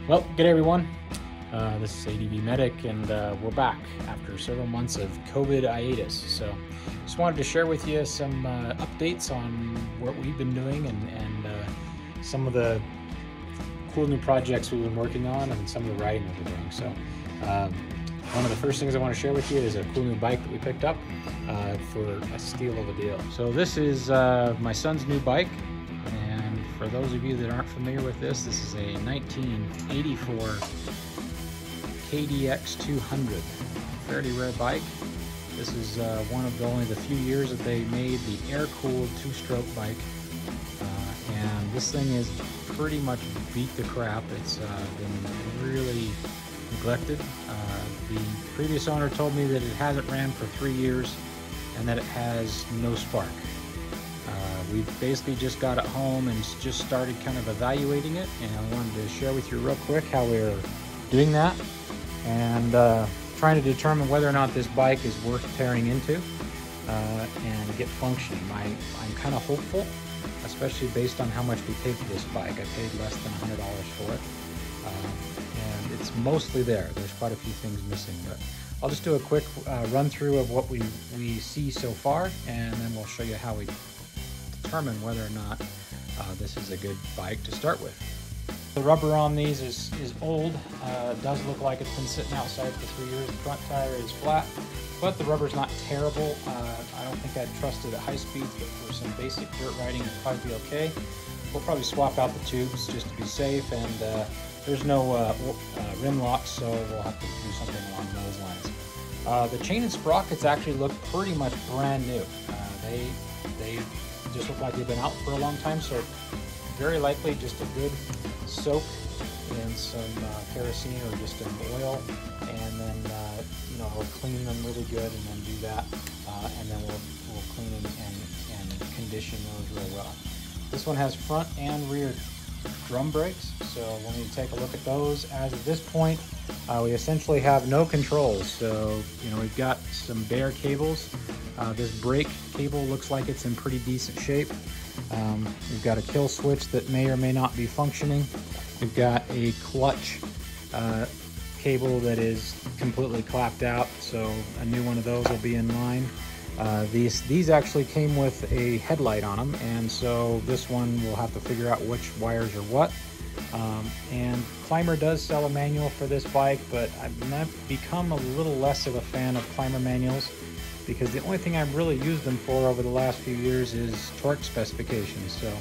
Well, good everyone. This is ADV Medic, and we're back after several months of COVID hiatus. So, just wanted to share with you some updates on what we've been doing and some of the cool new projects we've been working on and some of the riding we've been doing. So, one of the first things I want to share with you is a cool new bike that we picked up for a steal of a deal. So, this is my son's new bike. For those of you that aren't familiar with this is a 1984 KDX200, fairly rare bike. This is one of only the few years that they made the air-cooled two-stroke bike, and this thing is pretty much beat the crap. It's been really neglected. The previous owner told me that it hasn't ran for 3 years and that it has no spark. We've basically just got it home and just started kind of evaluating it, and I wanted to share with you real quick how we're doing that and trying to determine whether or not this bike is worth tearing into and get functioning. I'm kind of hopeful, especially based on how much we paid for this bike. I paid less than $100 for it, and it's mostly there. There's quite a few things missing, but I'll just do a quick run through of what we see so far, and then we'll show you how we determine whether or not this is a good bike to start with. The rubber on these is old. It does look like it's been sitting outside for 3 years. The front tire is flat, but the rubber's not terrible. I don't think I'd trust it at high speeds, but for some basic dirt riding, it'll probably be okay. We'll probably swap out the tubes just to be safe, and there's no rim locks, so we'll have to do something along those lines. The chain and sprockets actually look pretty much brand new. They just look like they've been out for a long time, so very likely just a good soak in some kerosene or just an oil, and then we'll clean them really good, and then do that, and then we'll clean them and condition those real well. This one has front and rear drum brakes, so we'll need to take a look at those. As of this point, we essentially have no controls, so we've got some bare cables. This brake cable looks like it's in pretty decent shape. We've got a kill switch that may or may not be functioning. We've got a clutch cable that is completely clapped out, so a new one of those will be in line. These actually came with a headlight on them, and so this one we'll have to figure out which wires are what. And Climber does sell a manual for this bike, but I've become a little less of a fan of Climber manuals, because the only thing I've really used them for over the last few years is torque specifications. So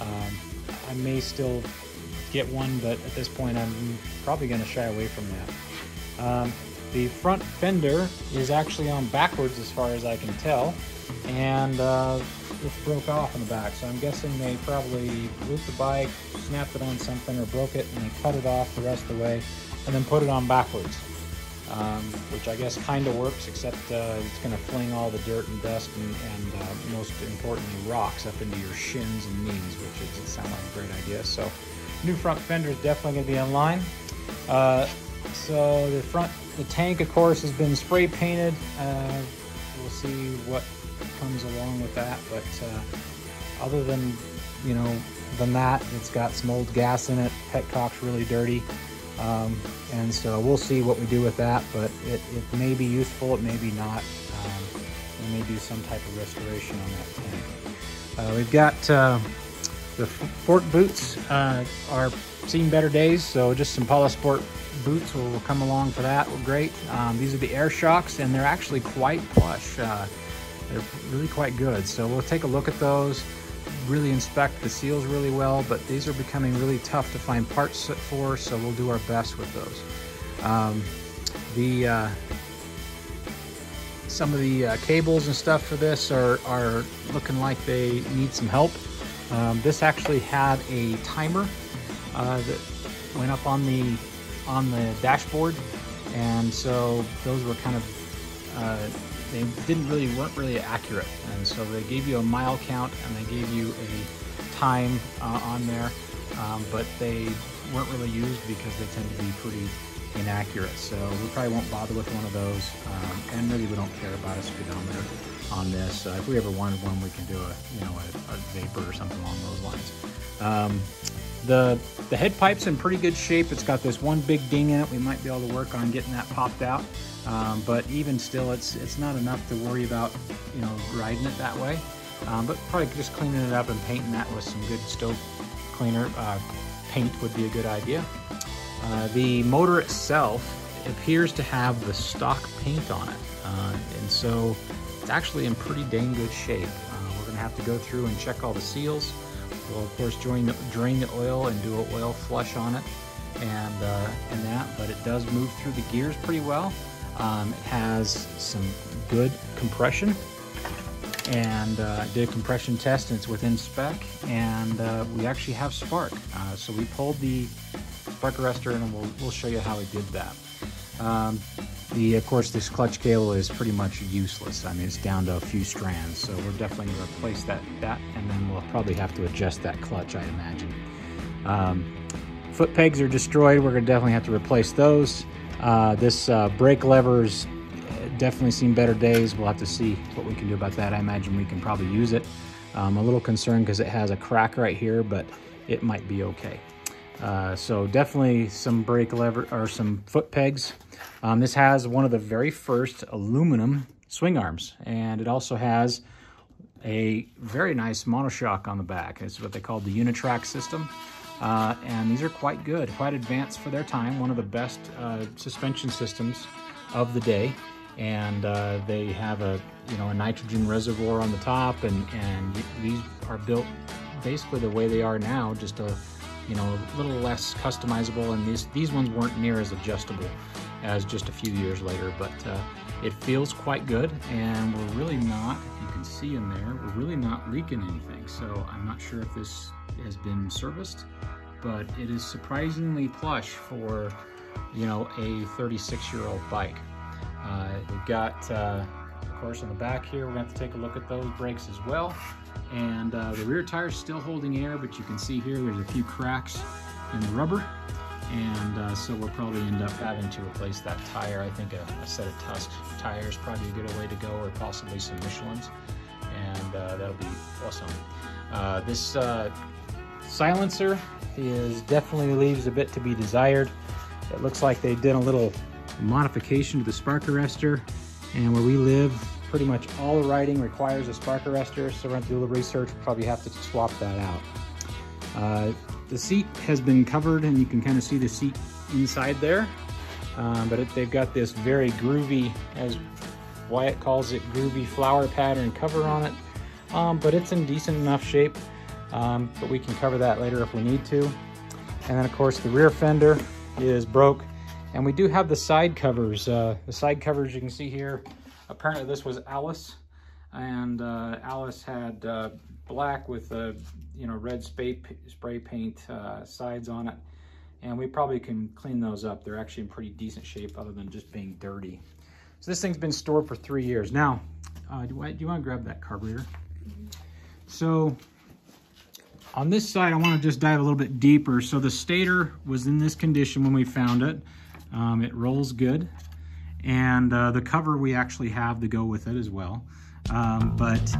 I may still get one, but at this point I'm probably going to shy away from that. The front fender is actually on backwards as far as I can tell, and it's broke off in the back, so I'm guessing they probably looped the bike, snapped it on something, or broke it, and they cut it off the rest of the way and then put it on backwards, which I guess kind of works, except it's going to fling all the dirt and dust and most importantly rocks up into your shins and knees, which doesn't sound like a great idea. So new front fender is definitely going to be in line. So the tank, of course, has been spray painted. We'll see what comes along with that, but other than that, it's got some old gas in it. Petcock's really dirty, and so we'll see what we do with that, but it may be useful, it may be not. We may do some type of restoration on that tank. We've got the fork boots are seeing better days, so just some Polysport boots will come along for that. Great. These are the air shocks, and they're actually quite plush. They're really quite good, so we'll take a look at those, really inspect the seals really well, but these are becoming really tough to find parts for, so we'll do our best with those. Some of the cables and stuff for this are looking like they need some help. This actually had a timer that went up on the dashboard, and so those were kind of they weren't really accurate, and so they gave you a mile count and they gave you a time on there, but they weren't really used because they tend to be pretty inaccurate. So we probably won't bother with one of those, and really we don't care about a speedometer on this. If we ever wanted one, we can do a vapor or something along those lines. The head pipe's in pretty good shape. It's got this one big ding in it. We might be able to work on getting that popped out. But even still, it's not enough to worry about, you know, riding it that way. But probably just cleaning it up and painting that with some good stove cleaner paint would be a good idea. The motor itself appears to have the stock paint on it. And so it's actually in pretty dang good shape. We're gonna have to go through and check all the seals. We'll of course drain the oil and do an oil flush on it and that, but it does move through the gears pretty well. It has some good compression, and did a compression test and it's within spec, and we actually have spark. So we pulled the spark arrestor and we'll show you how we did that. Of course, this clutch cable is pretty much useless. I mean, it's down to a few strands, so we're definitely going to replace that, and then we'll probably have to adjust that clutch, I imagine. Foot pegs are destroyed. We're going to definitely have to replace those. This brake lever's definitely seen better days. We'll have to see what we can do about that. I imagine we can probably use it. I'm a little concerned because it has a crack right here, but it might be okay. So definitely some brake lever or some foot pegs. This has one of the very first aluminum swing arms, and it also has a very nice monoshock on the back. It's what they call the Unitrack system. And these are quite good, quite advanced for their time. One of the best suspension systems of the day. And they have a nitrogen reservoir on the top, and these are built basically the way they are now, just a little less customizable, and these ones weren't near as adjustable as just a few years later, but it feels quite good, and we're really not, if you can see in there, we're really not leaking anything. So I'm not sure if this has been serviced, but it is surprisingly plush for, a 36-year-old bike. We've got, of course, on the back here, we're gonna have to take a look at those brakes as well. And the rear tire is still holding air, but you can see here there's a few cracks in the rubber. And so we'll probably end up having to replace that tire. I think a set of Tusk tires probably a good way to go, or possibly some Michelins. And that'll be awesome. This silencer definitely leaves a bit to be desired. It looks like they did a little modification to the spark arrestor, and where we live, pretty much all the riding requires a spark arrestor, so we're going to do a little research. We'll probably have to swap that out. The seat has been covered, and you can kind of see the seat inside there, but they've got this very groovy, as Wyatt calls it, groovy flower pattern cover on it, but it's in decent enough shape, but we can cover that later if we need to. And then of course the rear fender is broke, and we do have the side covers. The side covers you can see here, apparently this was Alice, and Alice had black with red spray paint sides on it, and we probably can clean those up. They're actually in pretty decent shape other than just being dirty. So this thing's been stored for 3 years. Now, do you want to grab that carburetor? So on this side, I want to just dive a little bit deeper. So the stator was in this condition when we found it. It rolls good, and the cover we actually have to go with it as well. But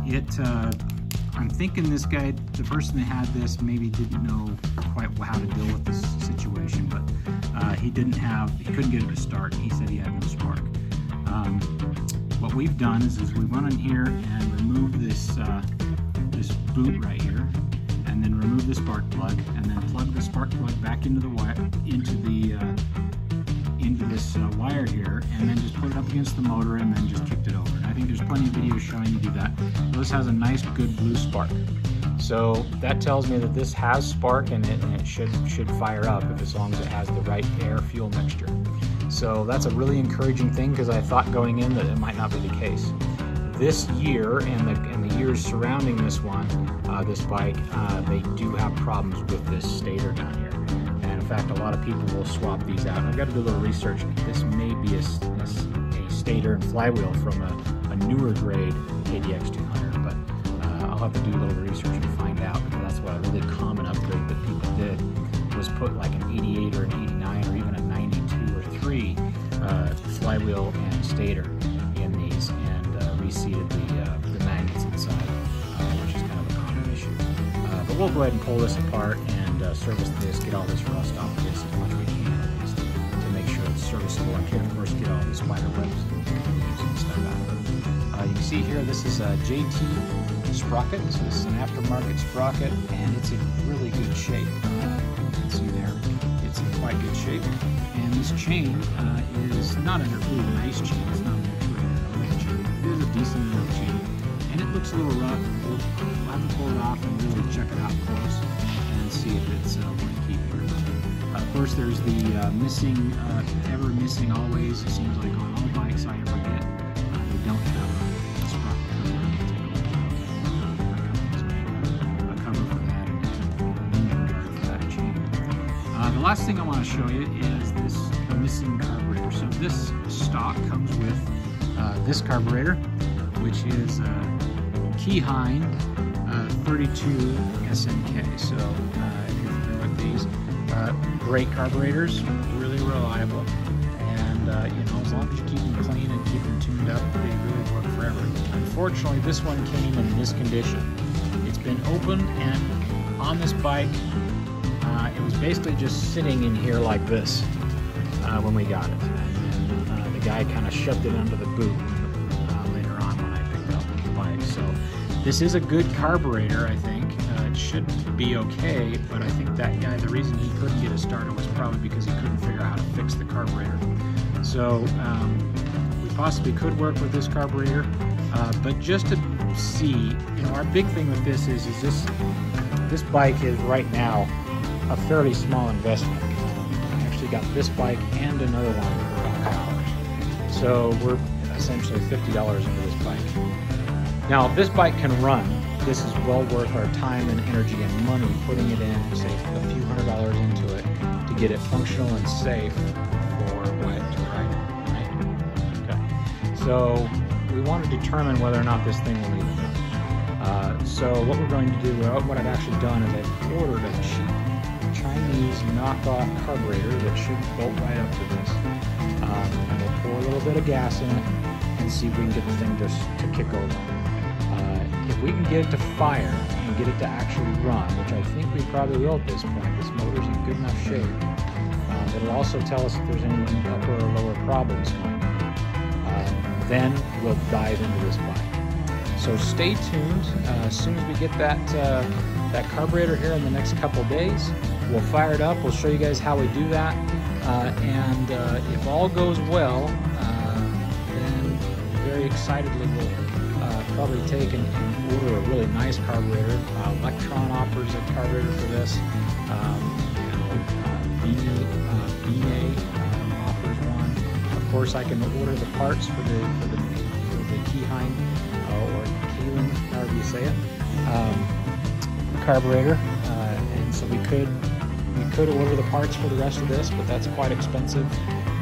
I'm thinking this guy, the person that had this, maybe didn't know quite how to deal with this situation, but he couldn't get it to start. He said he had no spark. What we've done is we went in here and removed this boot right here, and then remove the spark plug, and then plug the spark plug back into the wire, into this wire here, and then just put it up against the motor, and then just kicked it over. And I think there's plenty of videos showing you do that. This has a nice, good blue spark. So that tells me that this has spark in it, and it should fire up as long as it has the right air-fuel mixture. So that's a really encouraging thing, because I thought going in that it might not be the case. This year and the years surrounding this one, this bike, they do have problems with this stator down here. And in fact, a lot of people will swap these out. I've got to do a little research. This may be a stator and flywheel from a newer grade KDX200, but I'll have to do a little research to find out, because that's what a really common upgrade that people did, was put like an 88 or an 89 or even a 92 or 3 flywheel and stator in these, and reseated the magnets inside, which is kind of a common issue. But we'll go ahead and pull this apart and service this, get all this rust off of this as much as we can, at least, to make sure it's serviceable. I can, of course, get all the spider webs and stuff out of it. You can see here, this is a JT sprocket. So this is an aftermarket sprocket, and it's in really good shape. You can see there, it's in quite good shape. And this chain is not a really nice chain. It's not a nice chain. It is a decent enough chain. And it looks a little rough. We'll have to pull it off and really check it out close and see if it's worth keeping or not. Of course, there's the missing, ever missing always. It seems like on all bikes I ever get, they don't have a sprocket cover. A cover for that and an engine guard for that chain. The last thing I want to show you is this missing carburetor. So this stock comes with this carburetor, which is Keyhind 32 SNK. So if you're familiar with these, great carburetors, really reliable, and you know, as long as you keep them clean and keep them tuned up, they really work forever. Unfortunately, this one came in this condition. It's been open, and on this bike, it was basically just sitting in here like this when we got it. And then the guy kind of shoved it under the boot later on when I picked up the bike. So this is a good carburetor, I think. It should be okay, but I think that guy, the reason he couldn't get it started was probably because he couldn't figure out how to fix the carburetor. So we possibly could work with this carburetor, but just to see, you know, our big thing with this is this bike is right now a fairly small investment. I actually got this bike and another one for $100. So we're essentially $50 into this bike. Now, if this bike can run, this is well worth our time and energy and money putting it in, say a few $100 into it to get it functional and safe for Wyatt to ride, right? Okay. So we want to determine whether or not this thing will even run. So what we're going to do, what I've actually done is I've ordered a cheap Chinese knockoff carburetor that should bolt right up to this. And we'll pour a little bit of gas in it and see if we can get the thing just to kick over. If we can get it to fire and get it to actually run, which I think we probably will at this point, this motor's in good enough shape, it'll also tell us if there's any upper or lower problems going on. Then we'll dive into this bike. So stay tuned. As soon as we get that carburetor here in the next couple days, we'll fire it up. We'll show you guys how we do that. And if all goes well, then very excitedly we'll probably take and order a really nice carburetor. Electron offers a carburetor for this. BA offers one. Of course, I can order the parts for the Keyhind or Keyland, however you say it, carburetor. And so we could order the parts for the rest of this, but that's quite expensive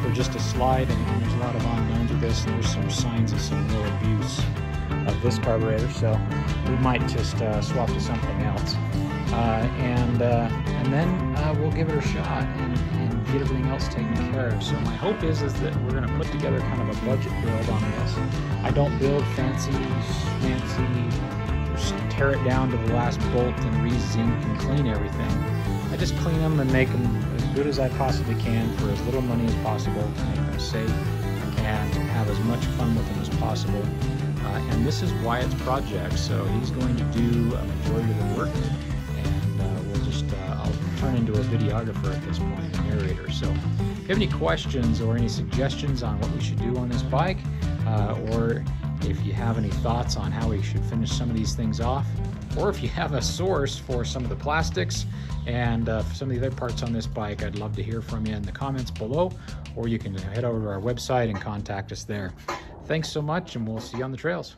for just a slide, and there's a lot of unknowns with this, and there's some signs of some real abuse of this carburetor, so we might just swap to something else, and then we'll give it a shot and get everything else taken care of. So my hope is that we're going to put together kind of a budget build on this. I don't build fancy, tear it down to the last bolt and re-zinc and clean everything. I just clean them and make them as good as I possibly can for as little money as possible to make them safe and have as much fun with them as possible. And this is Wyatt's project, so he's going to do a majority of the work, and we'll just, I'll turn into a videographer at this point, a narrator. So if you have any questions or any suggestions on what we should do on this bike, or if you have any thoughts on how we should finish some of these things off, or if you have a source for some of the plastics and some of the other parts on this bike, I'd love to hear from you in the comments below, or you can head over to our website and contact us there. Thanks so much, and we'll see you on the trails.